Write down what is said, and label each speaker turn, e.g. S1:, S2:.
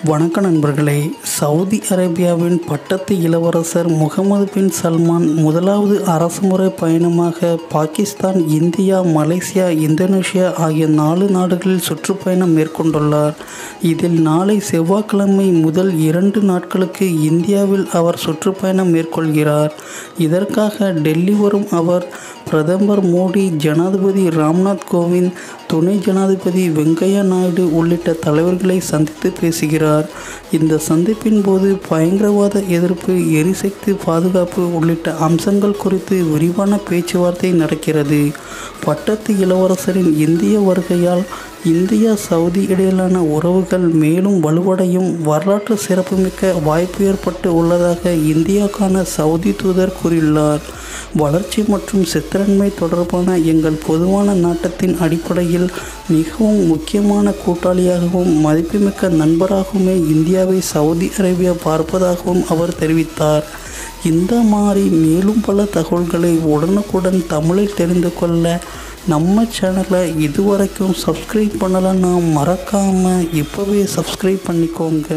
S1: வணக்க நண்பர்களே. சவுதி அரேபியாவின் பட்டத்து இளவரசர் முகமது பின் சல்மான் முதலாவது அரசுமுறை பயணமாக பாகிஸ்தான், இந்தியா, மலேசியா, இந்தோனேஷியா ஆகிய 4 நாடுகளில் சுற்றுப்பயணம் மேற்கொண்டுள்ளார். இதில் நாளை செவ்வாய்க்கிழமை முதல் 2 நாட்களுக்கு இந்தியாவில் அவர் சுற்றுப்பயணம் மேற்கொள்கிறார். இதற்காக டெல்லி வரும் அவர் பிரதமர் மோடி, ஜனாதிபதி ராம்நாத் கோவிந்த், துணை ஜனாதிபதி வெங்கையா நாயுடு உள்ளிட்ட தலைவர்களை சந்தித்து பேசுகிறார். இந்த சந்திப்பின் போது பயங்கரவாத எதிர்ப்பு, எரிசக்தி பாதுகாப்பு உள்ளிட்ட அம்சங்கள் குறித்து விரிவான பேச்சுவார்த்தை நடக்கிறது. பட்டத்து இளவரசரின் இந்திய வருகையால் இந்தியா, சவுதி இடையிலான உறவுகள் மேலும் வலுவடையும் வரலாற்று சிறப்புமிக்க வாய்ப்பு ஏற்பட்டு உள்ளதாக இந்தியாவுக்கான சவுதி தூதர் கூறியுள்ளார். வளர்ச்சி மற்றும் ஸ்திரத்தன்மை தொடர்பான எங்கள் பொதுவான நாட்டத்தின் அடிப்படையில் மிகவும் முக்கியமான கூட்டாளியாகவும் மதிப்புமிக்க நண்பராகவுமே இந்தியாவை சவுதி அரேபியா பார்ப்பதாகவும் அவர் தெரிவித்தார். இந்த மாதிரி மேலும் பல தகவல்களை உடனுக்குடன் தமிழில் தெரிந்து கொள்ள நம்ம சேனலை இதுவரைக்கும் சப்ஸ்கிரைப் பண்ணலைன்னா மறக்காமல் இப்போவே சப்ஸ்கிரைப் பண்ணிக்கோங்க.